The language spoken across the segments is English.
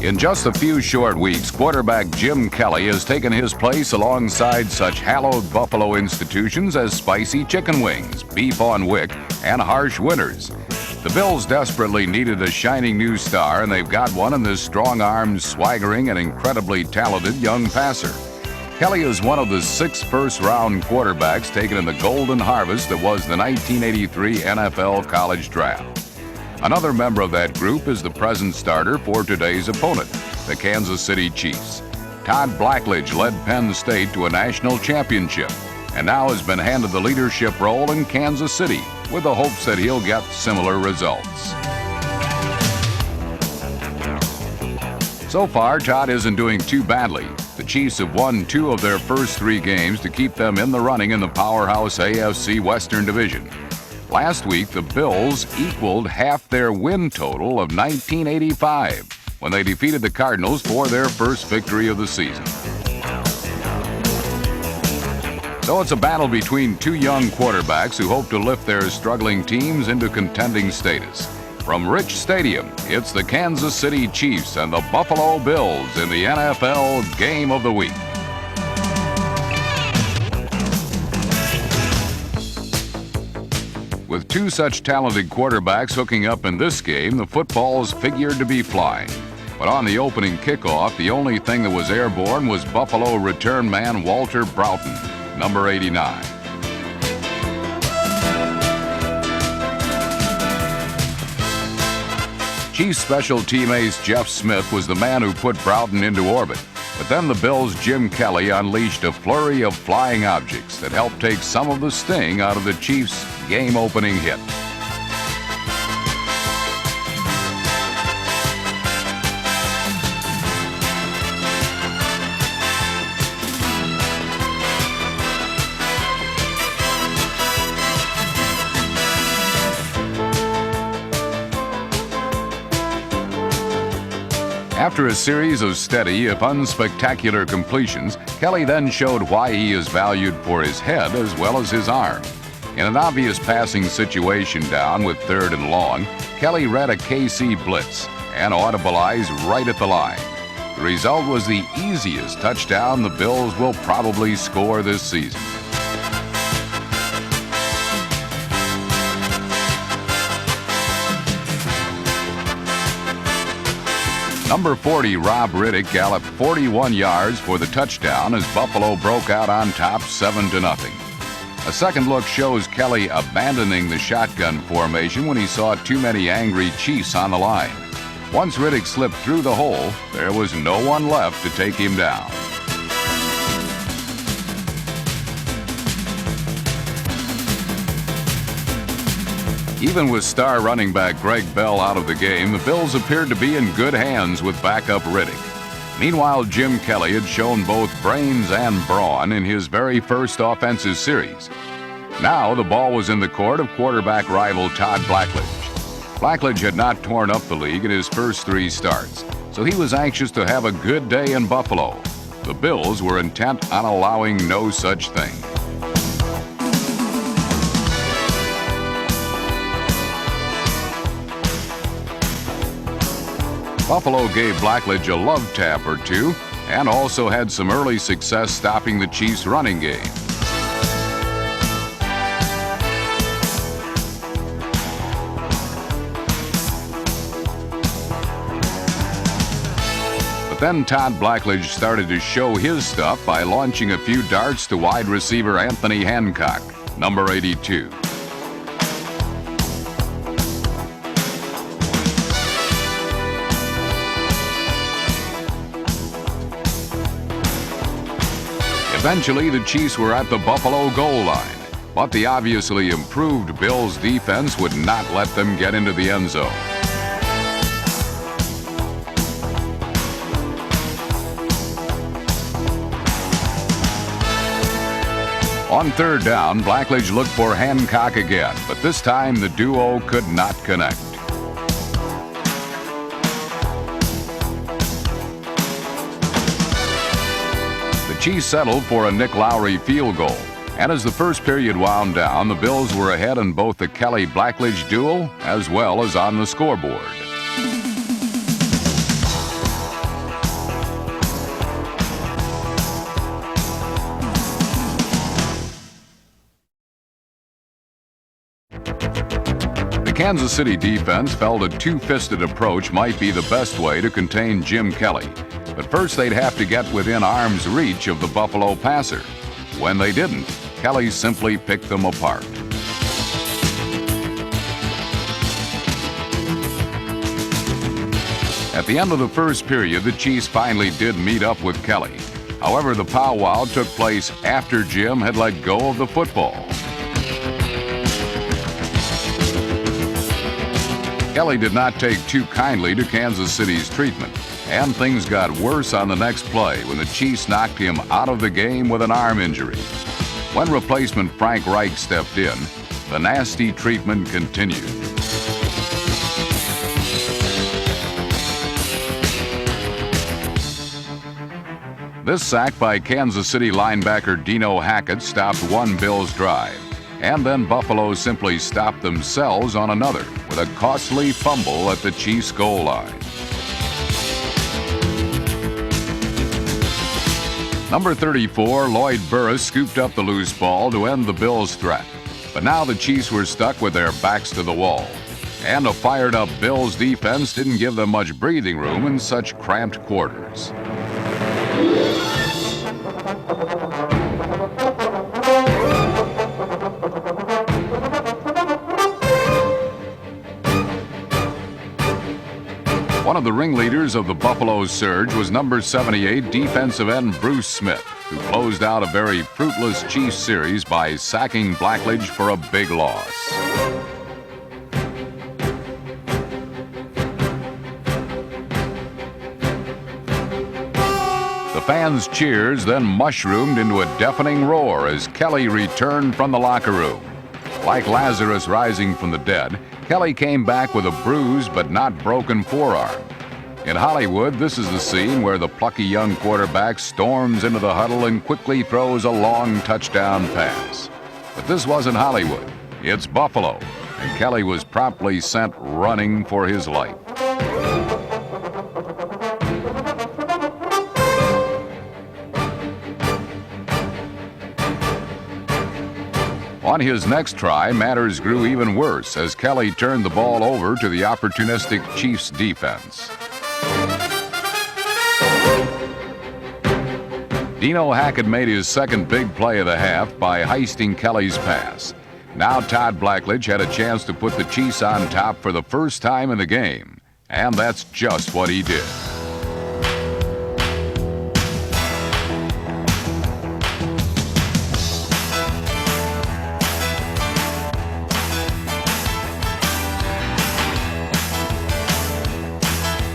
In just a few short weeks, quarterback Jim Kelly has taken his place alongside such hallowed Buffalo institutions as spicy chicken wings, beef on wick, and harsh winters. The Bills desperately needed a shining new star, and they've got one in this strong-armed, swaggering, and incredibly talented young passer. Kelly is one of the 6 first-round quarterbacks taken in the golden harvest that was the 1983 NFL College Draft. Another member of that group is the present starter for today's opponent, the Kansas City Chiefs. Todd Blackledge led Penn State to a national championship and now has been handed the leadership role in Kansas City with the hopes that he'll get similar results. So far, Todd isn't doing too badly. The Chiefs have won 2 of their first 3 games to keep them in the running in the powerhouse AFC Western Division. Last week, the Bills equaled half their win total of 1985 when they defeated the Cardinals for their first victory of the season. So it's a battle between 2 young quarterbacks who hope to lift their struggling teams into contending status. From Rich Stadium, it's the Kansas City Chiefs and the Buffalo Bills in the NFL Game of the Week. With 2 such talented quarterbacks hooking up in this game, the footballs figured to be flying. But on the opening kickoff, the only thing that was airborne was Buffalo return man Walter Broughton, number 89. Chiefs special team ace Jeff Smith was the man who put Broughton into orbit. But then the Bills' Jim Kelly unleashed a flurry of flying objects that helped take some of the sting out of the Chiefs' game-opening hit. After a series of steady, if unspectacular completions, Kelly then showed why he is valued for his head as well as his arm. In an obvious passing situation down with 3rd and long, Kelly read a KC blitz and audibilized right at the line. The result was the easiest touchdown the Bills will probably score this season. Number 40, Rob Riddick, galloped 41 yards for the touchdown as Buffalo broke out on top 7-0. A second look shows Kelly abandoning the shotgun formation when he saw too many angry Chiefs on the line. Once Riddick slipped through the hole, there was no one left to take him down. Even with star running back Greg Bell out of the game, the Bills appeared to be in good hands with backup Riddick. Meanwhile, Jim Kelly had shown both brains and brawn in his very first offensive series. Now the ball was in the court of quarterback rival Todd Blackledge. Blackledge had not torn up the league in his first 3 starts, so he was anxious to have a good day in Buffalo. The Bills were intent on allowing no such thing. Buffalo gave Blackledge a love tap or 2 and also had some early success stopping the Chiefs' running game. But then Todd Blackledge started to show his stuff by launching a few darts to wide receiver Anthony Hancock, number 82. Eventually, the Chiefs were at the Buffalo goal line, but the obviously improved Bills defense would not let them get into the end zone. On 3rd down, Blackledge looked for Hancock again, but this time the duo could not connect. The Chiefs settled for a Nick Lowry field goal, and as the first period wound down, the Bills were ahead in both the Kelly-Blackledge duel as well as on the scoreboard. Kansas City defense felt a two-fisted approach might be the best way to contain Jim Kelly. But first they'd have to get within arm's reach of the Buffalo passer. When they didn't, Kelly simply picked them apart. At the end of the first period, the Chiefs finally did meet up with Kelly. However, the powwow took place after Jim had let go of the football. Kelly did not take too kindly to Kansas City's treatment, and things got worse on the next play when the Chiefs knocked him out of the game with an arm injury. When replacement Frank Reich stepped in, the nasty treatment continued. This sack by Kansas City linebacker Dino Hackett stopped one Bills drive, and then Buffalo simply stopped themselves on another with a costly fumble at the Chiefs' goal line. Number 34, Lloyd Burris, scooped up the loose ball to end the Bills' threat. But now the Chiefs were stuck with their backs to the wall, and a fired-up Bills defense didn't give them much breathing room in such cramped quarters. One of the ringleaders of the Buffalo surge was number 78 defensive end Bruce Smith, who closed out a very fruitless Chiefs series by sacking Blackledge for a big loss. The fans' cheers then mushroomed into a deafening roar as Kelly returned from the locker room. Like Lazarus rising from the dead, Kelly came back with a bruised but not broken forearm. In Hollywood, this is the scene where the plucky young quarterback storms into the huddle and quickly throws a long touchdown pass. But this wasn't Hollywood. It's Buffalo, and Kelly was promptly sent running for his life. On his next try, matters grew even worse as Kelly turned the ball over to the opportunistic Chiefs defense. Dino Hackett made his second big play of the half by heisting Kelly's pass. Now Todd Blackledge had a chance to put the Chiefs on top for the first time in the game, and that's just what he did.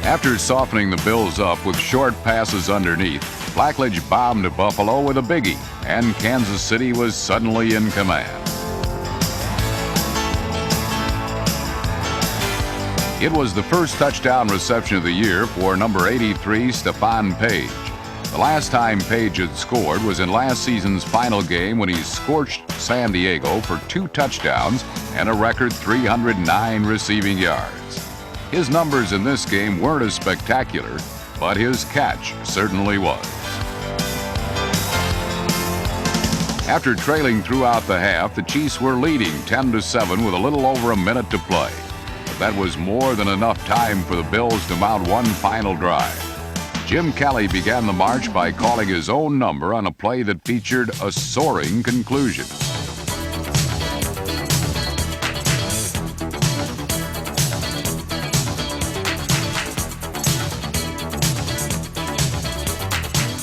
After softening the Bills up with short passes underneath, Blackledge bombed Buffalo with a biggie, and Kansas City was suddenly in command. It was the first touchdown reception of the year for number 83, Stephon Page. The last time Page had scored was in last season's final game when he scorched San Diego for 2 touchdowns and a record 309 receiving yards. His numbers in this game weren't as spectacular, but his catch certainly was. After trailing throughout the half, the Chiefs were leading 10-7 with a little over a minute to play. But that was more than enough time for the Bills to mount one final drive. Jim Kelly began the march by calling his own number on a play that featured a soaring conclusion.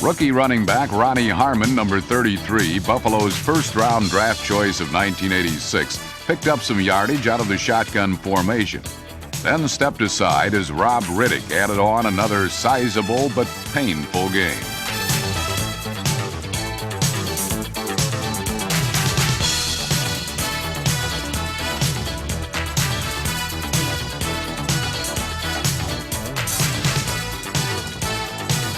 Rookie running back Ronnie Harmon, number 33, Buffalo's first-round draft choice of 1986, picked up some yardage out of the shotgun formation, then stepped aside as Rob Riddick added on another sizable but painful game.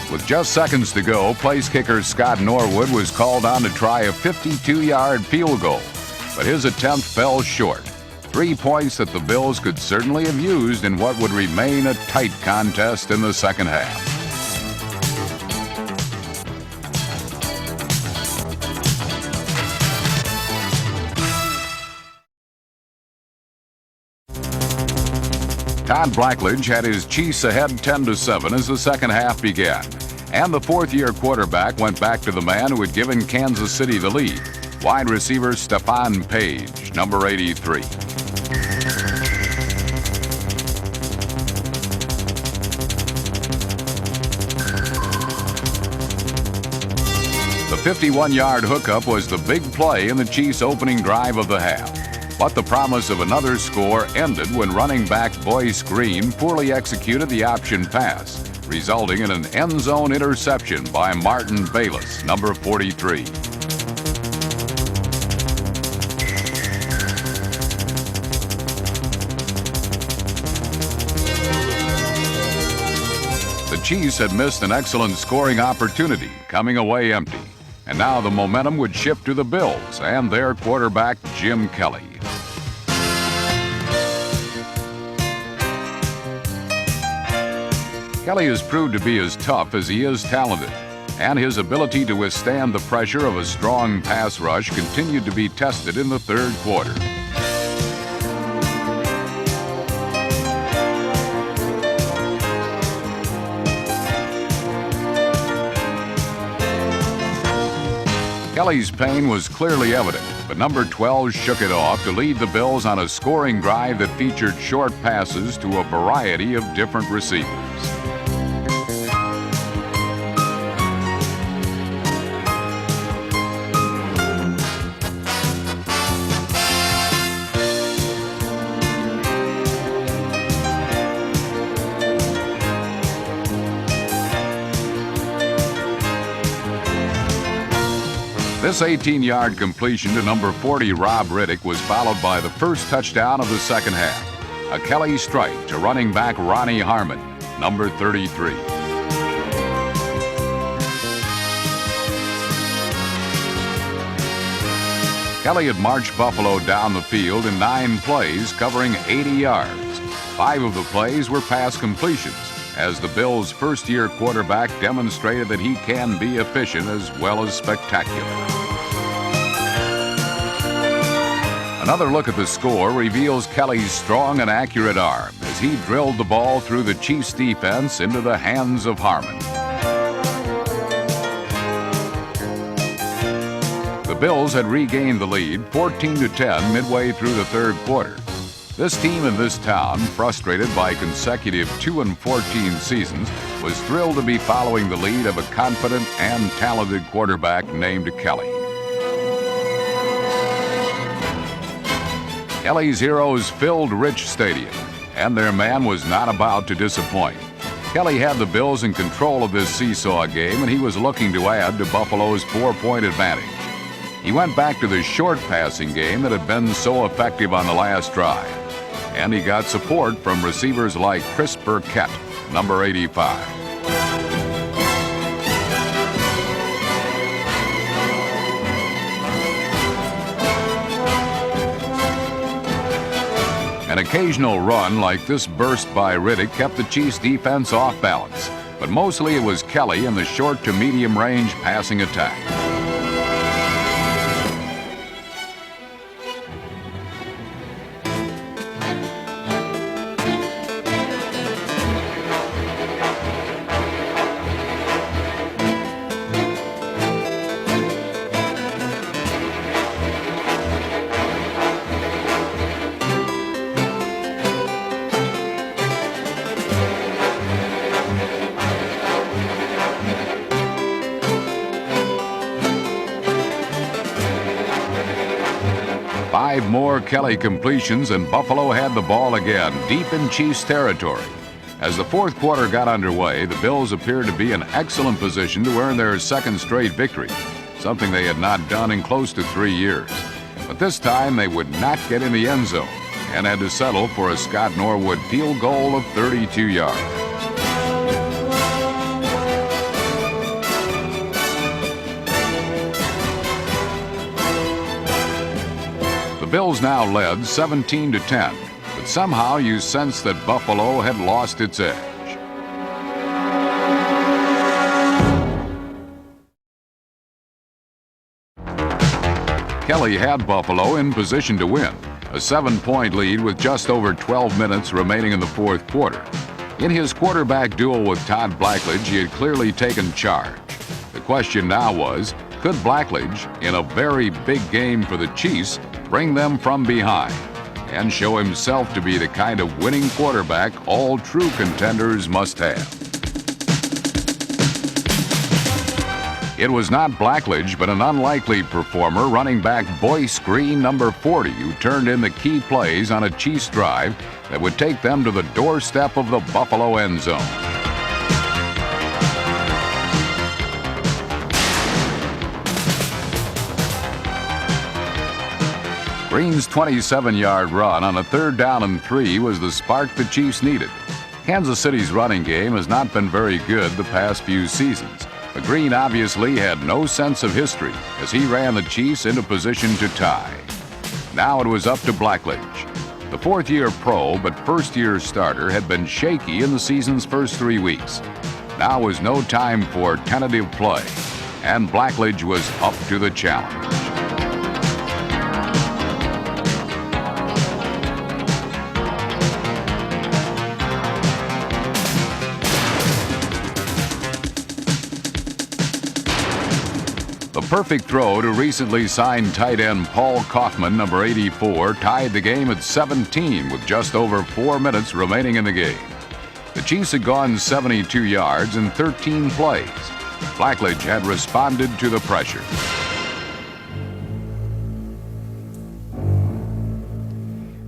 With just seconds to go, place kicker Scott Norwood was called on to try a 52-yard field goal, but his attempt fell short. 3 points that the Bills could certainly have used in what would remain a tight contest in the second half. Todd Blackledge had his Chiefs ahead 10-7 as the second half began. And the fourth-year quarterback went back to the man who had given Kansas City the lead, wide receiver Stephon Page, number 83. The 51-yard hookup was the big play in the Chiefs' opening drive of the half. But the promise of another score ended when running back Boyce Green poorly executed the option pass, resulting in an end zone interception by Martin Bayless, number 43. The Chiefs had missed an excellent scoring opportunity, coming away empty. And now the momentum would shift to the Bills and their quarterback, Jim Kelly. Kelly has proved to be as tough as he is talented, and his ability to withstand the pressure of a strong pass rush continued to be tested in the third quarter. Kelly's pain was clearly evident, but number 12 shook it off to lead the Bills on a scoring drive that featured short passes to a variety of different receivers. This 18-yard completion to number 40 Rob Riddick was followed by the first touchdown of the second half, a Kelly strike to running back Ronnie Harmon, number 33. Kelly had marched Buffalo down the field in 9 plays, covering 80 yards. 5 of the plays were pass completions, as the Bills' first-year quarterback demonstrated that he can be efficient as well as spectacular. Another look at the score reveals Kelly's strong and accurate arm as he drilled the ball through the Chiefs' defense into the hands of Harmon. The Bills had regained the lead 14-10 midway through the third quarter. This team in this town, frustrated by consecutive 2-14 seasons, was thrilled to be following the lead of a confident and talented quarterback named Kelly. Kelly's heroes filled Rich Stadium, and their man was not about to disappoint. Kelly had the Bills in control of this seesaw game, and he was looking to add to Buffalo's 4-point advantage. He went back to the short passing game that had been so effective on the last drive, and he got support from receivers like Chris Burkett, number 85. An occasional run like this burst by Riddick kept the Chiefs' defense off balance, but mostly it was Kelly in the short to medium range passing attack. Five more Kelly completions and Buffalo had the ball again, deep in Chiefs territory. As the fourth quarter got underway, the Bills appeared to be in excellent position to earn their second straight victory, something they had not done in close to 3 years. But this time they would not get in the end zone and had to settle for a Scott Norwood field goal of 32 yards. The Bills now led 17-10, but somehow you sense that Buffalo had lost its edge. Kelly had Buffalo in position to win, a 7-point lead with just over 12 minutes remaining in the fourth quarter. In his quarterback duel with Todd Blackledge, he had clearly taken charge. The question now was, could Blackledge, in a very big game for the Chiefs, bring them from behind and show himself to be the kind of winning quarterback all true contenders must have? It was not Blackledge, but an unlikely performer, running back Boyce Green, number 40, who turned in the key plays on a Chiefs drive that would take them to the doorstep of the Buffalo end zone. Green's 27-yard run on a 3rd down and 3 was the spark the Chiefs needed. Kansas City's running game has not been very good the past few seasons, but Green obviously had no sense of history as he ran the Chiefs into position to tie. Now it was up to Blackledge. The 4th-year pro but first-year starter had been shaky in the season's first 3 weeks. Now was no time for tentative play, and Blackledge was up to the challenge. The perfect throw to recently signed tight end Paul Kaufman, number 84, tied the game at 17 with just over 4 minutes remaining in the game. The Chiefs had gone 72 yards in 13 plays. Blackledge had responded to the pressure.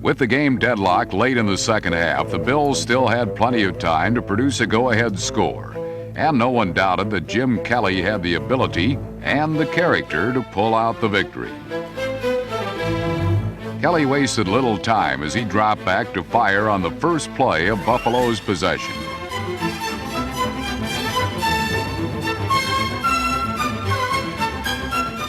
With the game deadlocked late in the second half, the Bills still had plenty of time to produce a go-ahead score. And no one doubted that Jim Kelly had the ability and the character to pull out the victory. Kelly wasted little time as he dropped back to fire on the first play of Buffalo's possession.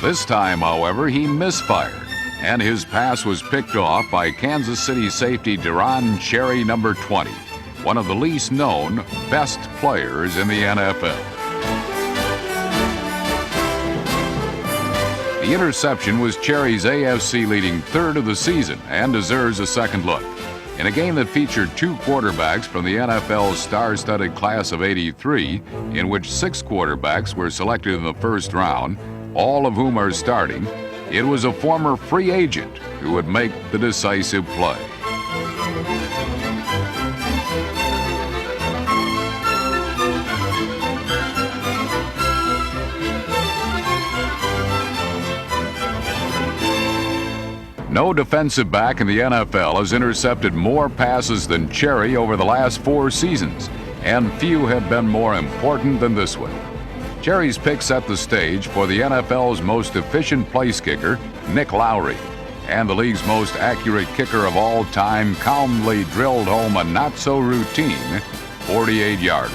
This time, however, he misfired, and his pass was picked off by Kansas City safety Deron Cherry, number 20. One of the least known, best players in the NFL. The interception was Cherry's AFC leading 3rd of the season and deserves a second look. In a game that featured 2 quarterbacks from the NFL's star-studded class of '83, in which 6 quarterbacks were selected in the first round, all of whom are starting, it was a former free agent who would make the decisive play. No defensive back in the NFL has intercepted more passes than Cherry over the last 4 seasons, and few have been more important than this one. Cherry's pick set the stage for the NFL's most efficient place kicker, Nick Lowry, and the league's most accurate kicker of all time calmly drilled home a not-so-routine 48-yarder.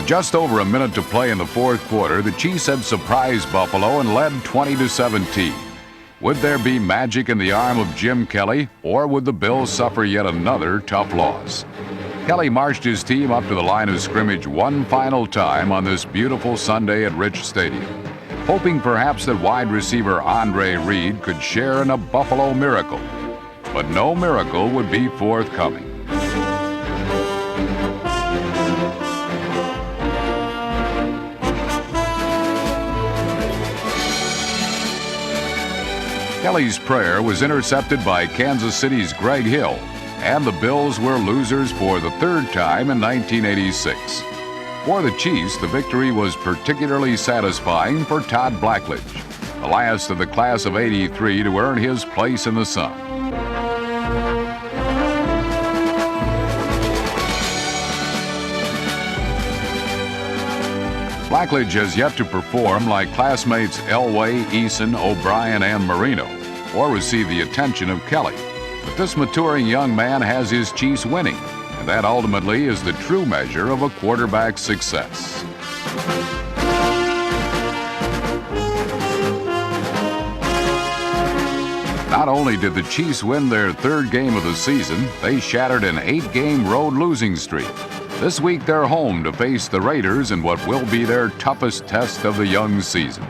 Just over a minute to play in the fourth quarter, the Chiefs had surprised Buffalo and led 20-17. Would there be magic in the arm of Jim Kelly, or would the Bills suffer yet another tough loss? Kelly marched his team up to the line of scrimmage one final time on this beautiful Sunday at Rich Stadium, hoping perhaps that wide receiver Andre Reed could share in a Buffalo miracle. But no miracle would be forthcoming. Kelly's prayer was intercepted by Kansas City's Greg Hill, and the Bills were losers for the 3rd time in 1986. For the Chiefs, the victory was particularly satisfying for Todd Blackledge, the last of the class of '83 to earn his place in the sun. Blackledge has yet to perform like classmates Elway, Eason, O'Brien, and Marino, or receive the attention of Kelly. But this maturing young man has his Chiefs winning, and that ultimately is the true measure of a quarterback's success. Not only did the Chiefs win their 3rd game of the season, they shattered an 8-game road losing streak. This week they're home to face the Raiders in what will be their toughest test of the young season.